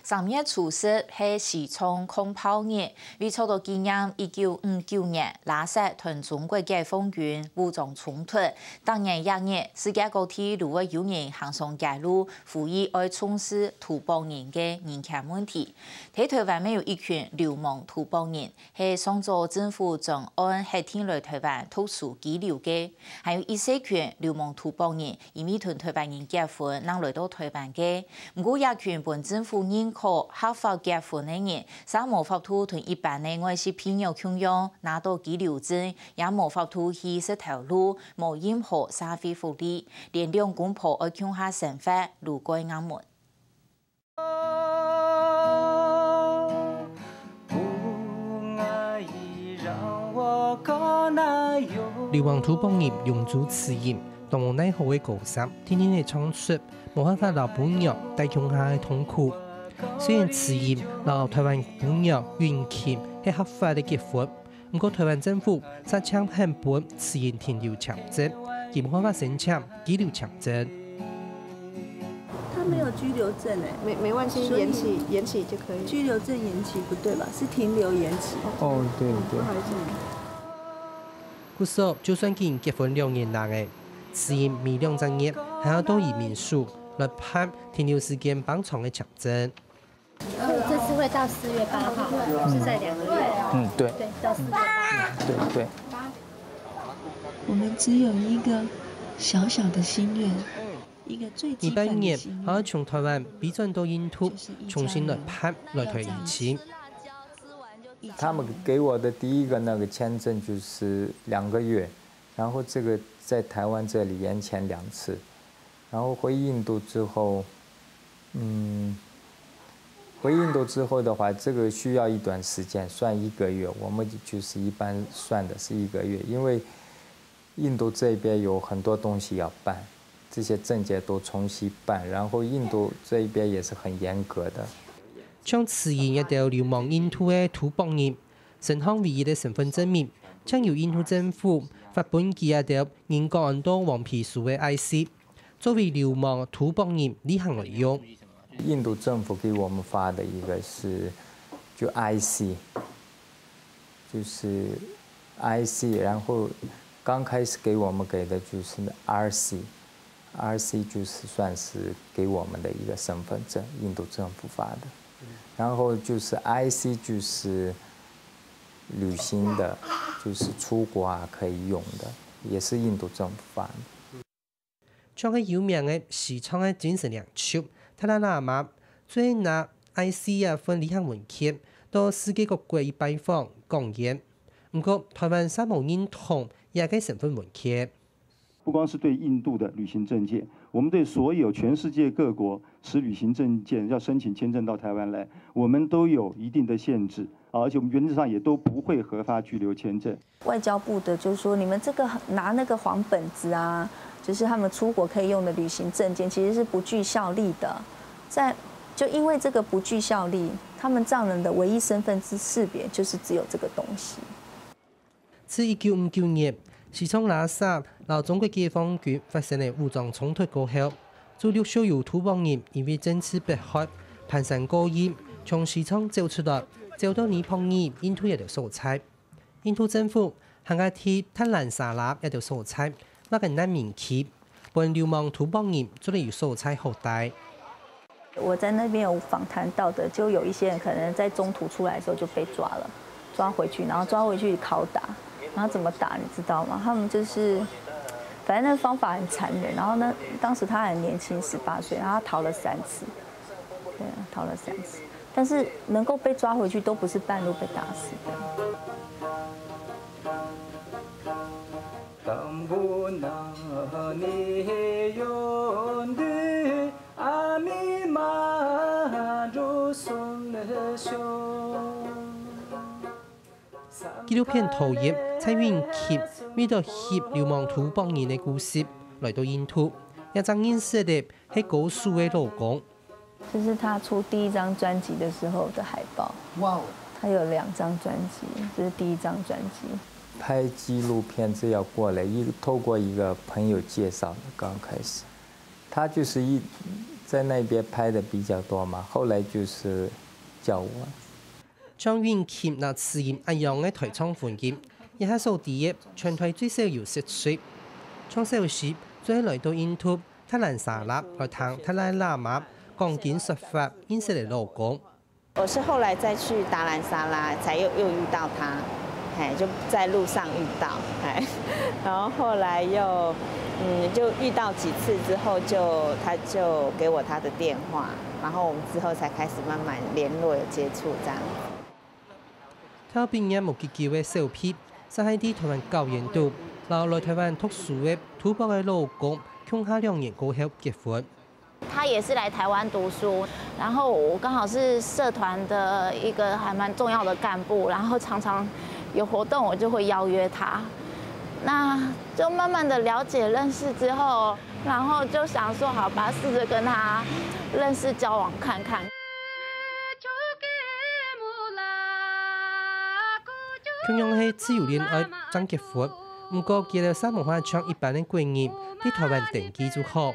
3月初10係時衝空炮日，為操到紀念1959年拉薩同中國解放軍武裝衝突。當年1月，世界各地都會有人行上街路，呼籲要重視土邦人嘅人權問題。喺台灣沒有一群流氓土邦人，係上晝政府將按核天來台灣特殊羈留嘅，還有一些群流氓土邦人，因為同台灣人結婚，能來到台灣嘅。唔過一群本政府認可合法結婚的人，尚無法度同一般的外籍配偶共用拿到居留證，也無法度去這條路，無任何社會福利，連兩公婆要共下生活，路過眼門。流亡土邦人用足詞言，當無奈何的歌聲，天天的唱出，無辦法留本娘帶鄉下的痛苦。雖然詞言留台灣本娘允許係合法的結婚，不過台灣政府實強行本詞言停留強證，亦無辦法申請居留強證。他沒有居留證沒關係，延期就可以。居留證延期不對吧？是停留延期。哦，對。不好意思。故說，就算佢結婚2年來嘅詞言未兩證業，還要到移民署來判停留時間綁長的強證。這次會到4月8號，是在2個月。對。對，到4月8號。對。我們只有一個小小的心願，一個最基本的心願。還要從台灣移轉到印度，重新來判來台移情。他們給我的第一個那個簽證就是2個月，然後這個在台灣這裡延簽2次，然後回印度之後，回印度之後的話，這個需要一段時間，算1個月，我們就是一般算的是1個月，因為印度這邊有很多東西要辦，這些證件都重新辦，然後印度這一邊也是很嚴格的。將詞言一條流亡印度的土邦人，身上唯一的身份證明，將由印度政府發本寄一條英國很多黃皮書的 IC， 作為流亡土邦人履行來用。印度政府給我們發的一個是就 IC， 就是 IC， 然後剛開始給我們給的就是 RC 就是算是給我們的一個身份證，印度政府發的。然後就是 IC 就是旅行的，就是出國啊可以用的，也是印度政府發的。將個有名的時昌的精神領袖，他那媽最拿 IC 啊份履行文件到世界各國去拜訪講演。不過台灣尚無認同也個身份文件。不光是對印度的旅行證件，我們對所有全世界各國持旅行證件要申請簽證到台灣來，我們都有一定的限制，而且我們原則上也都不會核發居留簽證。外交部的就是說，你們這個拿那個黃本子啊，就是他們出國可以用的旅行證件，其實是不具效力的。就因為這個不具效力，他們藏人的唯一身份之識別就是只有這個東西。自1959年，時昌拉薩與中國解放軍發生的武裝衝突過後，主力所有土邦人因為政治迫害，攀山過嶺，從時昌走出來，走到尼泊爾、印度一條所在。印度政府還喺替塔蘭薩拉一條所在，那個難民區，幫流亡土邦人做了有所在後代。我在那邊有訪談到的，就有一些人可能在中途出來的時候就被抓了，抓回去，然後抓回去拷打，然後怎麼打你知道嗎？他們就是，反正那個方法很殘忍。然後呢，當時他很年輕，18歲，然後他逃了3次，對，逃了3次，但是能夠被抓回去都不是半路被打死的。紀錄片投入蔡雲琪為到協流亡土邦人的故事，來到印度，一張認識的係高數的老公。這是他出第1張專輯的時候的海報。哇！他有2張專輯，這是第1張專輯。拍紀錄片這要過來，透過一個朋友介紹的，剛開始，他就是在那边拍的比较多嘛，后来就是叫我。張元謙那辭業一樣嘅台廠歡迎，一下數第一，全台最少有10歲。創小時最來到印度特蘭薩拉來談特賴喇嘛講經說法，認識嚟老公。我是後來再去達蘭薩拉，才又遇到他，就在路上遇到，然後後來又就遇到幾次之後他就給我他的電話，然後我們之後才開始慢慢聯絡有接觸這樣。他畢業冇結結嘅小撇，就喺啲台灣教研度，然後來台灣讀書嘅土博嘅老公，共下2年過後結婚。他也是來台灣讀書，然後我剛好是社團的一個還蠻重要的幹部，然後常常有活動我就會邀約他，那就慢慢的了解認識之後，然後就想說好吧，試着跟他認識交往看看。同樣係自由戀愛爭結婚，唔過結了3文化窗一般嘅觀念，喺台灣登記就好。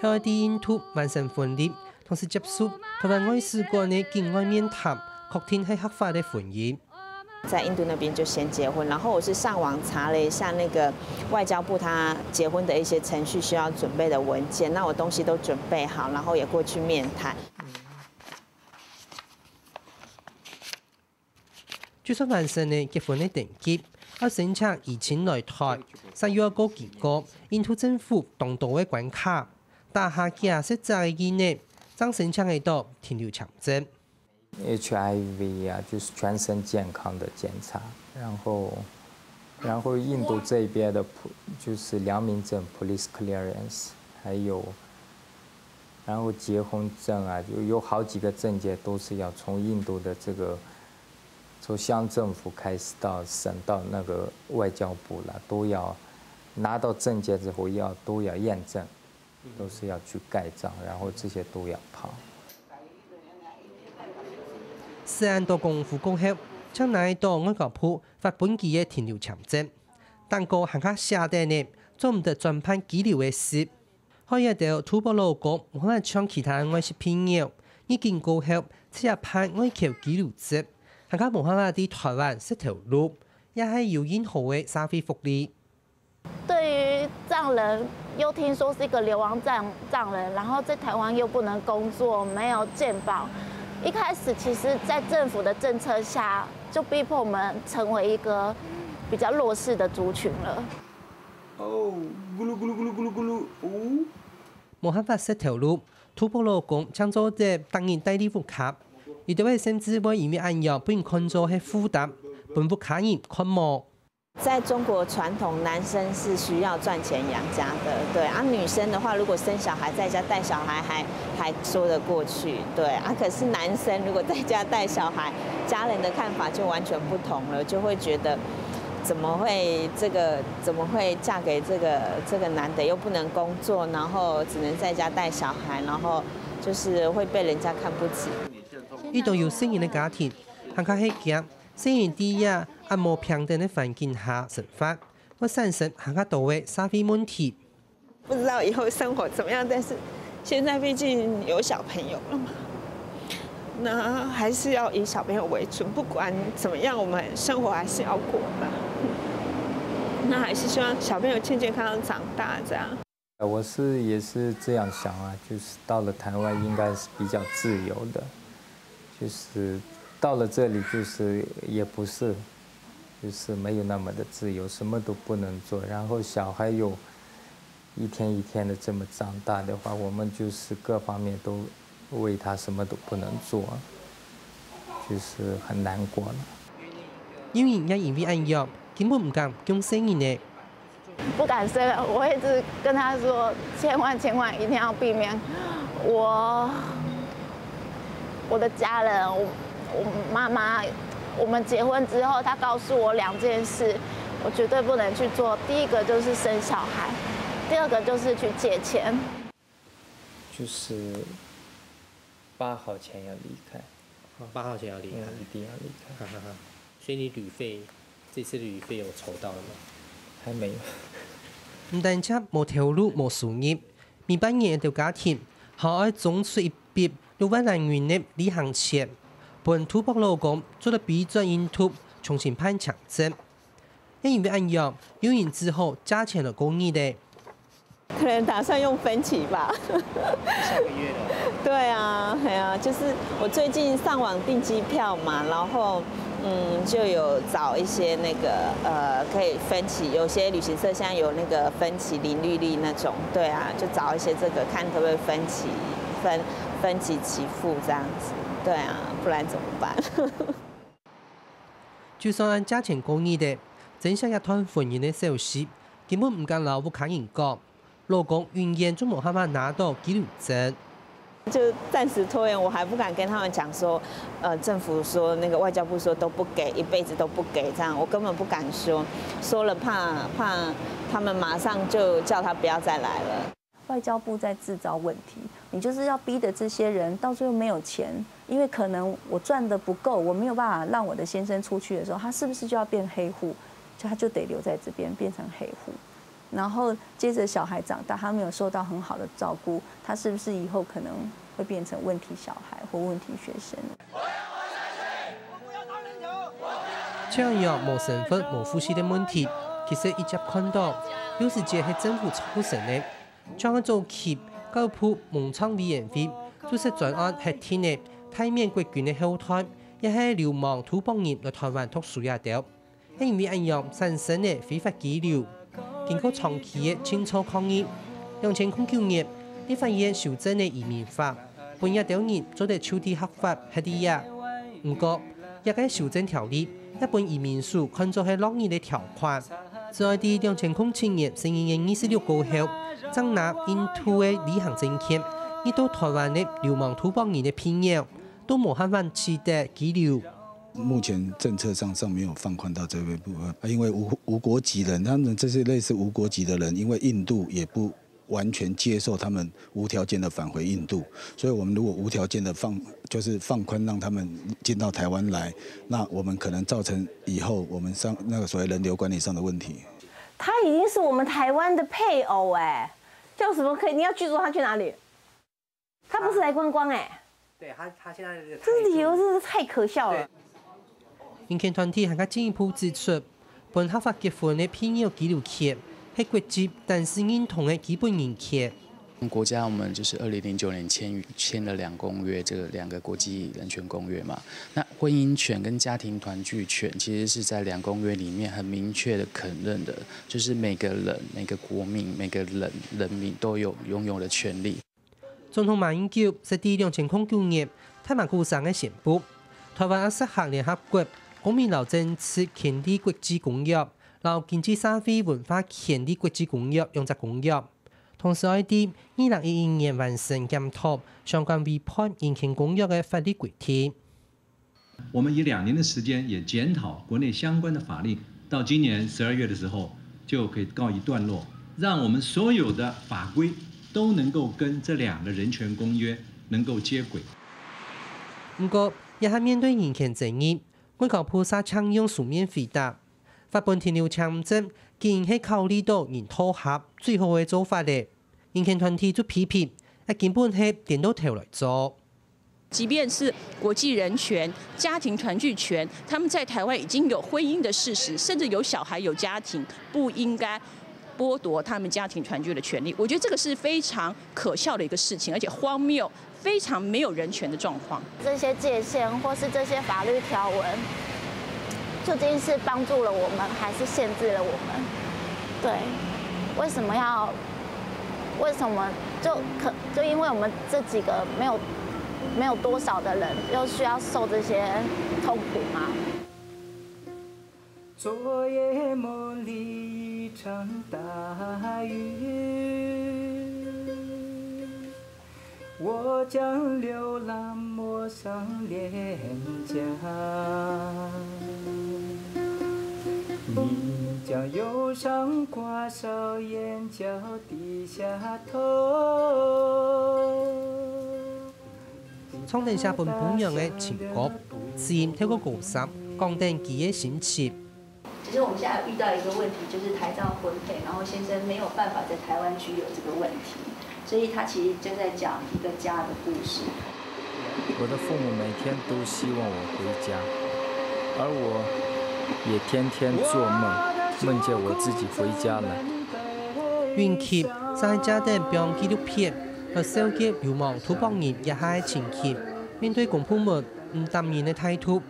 後來啲印度完成婚禮，同時接觸台灣外事官嘅境外面談，確定係合法的婚姻。在印度那邊就先結婚，然後我是上網查了一下那個外交部他結婚的一些程序需要準備的文件，那我東西都準備好，然後也過去面談。就算完成嘅結婚嘅登記，要申請移情來台，實要過幾個印度政府當道嘅關卡，打下假設在嘅呢，將申請嘅到停留簽證。HIV 啊，就是全身健康的檢查，然後印度這邊的就是良民證 （police clearance），還有，然後結婚證啊，有好幾個證件都是要從印度的這個。從鄉政府開始到省到那個外交部了，都要拿到證件之後都要驗證，都是要去蓋章，然後這些都要跑。4年多功夫過後，將來到外交部發本期嘅停留簽證，但個行卡下定呢，做唔得轉判居留嘅事，可以到土博老公可能將其他外籍朋友已經過後，只係判外僑居留證。行家無可能喺台灣識條路，也係有任何嘅社會福利。對於藏人，又聽說是一個流亡藏人，然後在台灣又不能工作，沒有健保。一開始其實，在政府的政策下，就逼迫我們成為一個比較弱勢的族群了。哦，咕嚕咕嚕咕嚕咕嚕咕嚕，哦！無辦法識條路，土博老公將做啲當然帶啲複卡。有啲位甚至會因為按藥被看作係負擔，本不可以看冇。在中國傳統，男生是需要賺錢養家的，對啊。女生的話，如果生小孩在家帶小孩還說得過去，對啊。可是男生如果在家帶小孩，家人的看法就完全不同了，就會覺得怎麼會嫁給這個男的，又不能工作，然後只能在家帶小孩，然後就是會被人家看不起。呢度有成員嘅家庭，行家係驚成員啲呀，喺冇平等嘅環境下生活，會產生行家多嘅社會問題。不知道以後生活怎麼樣，但是現在畢竟有小朋友了嘛，那還是要以小朋友為主，不管怎麼樣，我們生活還是要過的。那還是希望小朋友健健康康長大，這樣。我也是這樣想啊，就是到了台灣應該是比較自由的。就是到了這裡，就是也不是，就是沒有那麼的自由，什麼都不能做。然後小孩又一天一天的這麼長大的話，我們就是各方面都為他什麼都不能做，就是很難過了。有人也因為按藥，根本唔敢講生意呢。不敢生，我一直跟他說，千萬一定要避免我的家人，我媽媽，我們結婚之後，她告訴我2件事，我絕對不能去做。第一個就是生小孩，第二個就是去借錢。就是8號前要離開。8號前要離開，一定要離開。哈哈哈。所以你旅費，這次旅費有籌到了嗎？還沒有。唔但止冇條路冇事業，未畢業嘅家庭。后爱总出一笔6万人元的旅行钱，本土博老公做了比转印度重新判强征。因为按样，有人之后加钱了公益的。可能打算用分期吧。下个月了。对啊，对啊，就是我最近上网订机票嘛，然后就有找一些那个可以分期，有些旅行社现在有那个分期零利率那种，对啊，就找一些这个看可不可以分期起付这样子，对啊，不然怎么办？就算按价钱公益的，真想一团婚姻的消息，根本唔敢老不看人讲。老公永远就冇办法拿到记录证，就暂时拖延，我还不敢跟他们讲说，政府说那个外交部说都不给，一辈子都不给，这样我根本不敢说，说了怕他们马上就叫他不要再来了。外交部在制造问题，你就是要逼的这些人到最后没有钱，因为可能我赚的不够，我没有办法让我的先生出去的时候，他是不是就要变黑户？他就得留在这边变成黑户。然后接着小孩长大，他没有受到很好的照顾，他是不是以后可能会变成问题小孩或问题学生？这样冇身份、冇户籍的问题，其实一直看到，有时这係政府操成的。將做協交鋪農創委員會，就是專案核天的體面國軍的後台，也係流氓土邦人來台灣讀書也掉，因為一樣產生的非法拘留。經過長期的清楚抗議，2009年立法院修正的移民法，本一條人做得處理合法合理呀。不過，一個修正條例，一本移民署看作係落義的條款，在第2007年12月26號後，將拿印度的旅行證件，依到台灣的流氓土邦人的聘用，都冇辦法取得居留。目前政策上没有放宽到这个部分，因为无国籍人，他们这些类似无国籍的人，因为印度也不完全接受他们无条件的返回印度，所以我们如果无条件的放宽让他们进到台湾来，那我们可能造成以后我们那个所谓人流管理上的问题。他已经是我们台湾的配偶哎，叫什么可以？你要居住他去哪里？他不是来观光哎。对他现在这理由真是太可笑了。人權團體還加進一步指出，本合法結婚的聘用居留權係國籍但是認同的基本人權。國家我們就是2009年簽了2公約，這個2個國際人權公約嘛。那婚姻權跟家庭團聚權其實是在2公約裡面很明確的肯認的，就是每個人、每個國民、每個人民都有擁有的權利。總統馬英九在第2009年太馬古省嘅宣布，台灣要實行聯合國公民勞政治權利國際公約，然後經濟社會文化權利國際公約用作公約。同時，喺啲2011年完成檢討相關違反人權公約嘅法律規定。我們以2年的時間也檢討國內相關的法律，到今年12月的時候就可以告一段落，讓我們所有的法規都能夠跟這2個人權公約能夠接軌。不過，也係面對人權爭議。外交部沙強用書面回答，法本停留簽證竟然係考慮到人妥合最好嘅做法咧。人權團體就批評，根本係顛倒頭來做。即便是國際人權、家庭團聚權，他們在台灣已經有婚姻的事實，甚至有小孩有家庭，不應該剝奪他們家庭團聚的權利。我覺得這個是非常可笑的一個事情，而且荒謬。非常沒有人權的狀況，這些界限或是這些法律條文，究竟是幫助了我們，還是限制了我們？對，為什麼就因為我們這幾個沒有多少的人，又需要受這些痛苦嗎？昨夜夢裡一場大雨。我將流浪抹上臉頰，你將憂傷掛上眼角，低下頭。創定下本樣嘅情歌，自然透過歌聲講定佢嘅心情。其實我們現在遇到一個問題，就是台照婚配，然後先生沒有辦法在台灣居留這個問題。所以他其实就在讲一个家的故事。我的父母每天都希望我回家，而我也天天做梦见我自己回家了。原劇在家的表演紀錄片和收集流亡土邦人一係情節，面對公部門唔淡然嘅態度，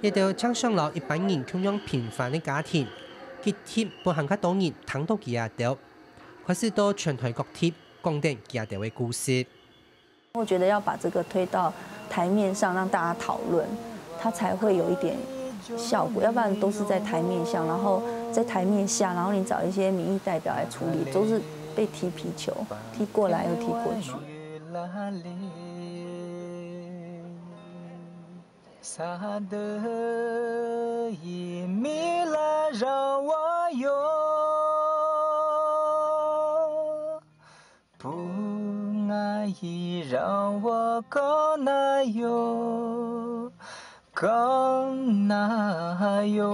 亦都唱上了一般人同樣平凡嘅家庭，結貼不幸嘅多年談到佢阿條，開始到全台各地講定佢阿條嘅故事。我覺得要把這個推到台面上，讓大家討論，它才會有一點效果，要不然都是在台面上，然後在台面下，然後你找一些民意代表來處理，都是被踢皮球，踢過來又踢過去。不爱已让我更难有，更难有。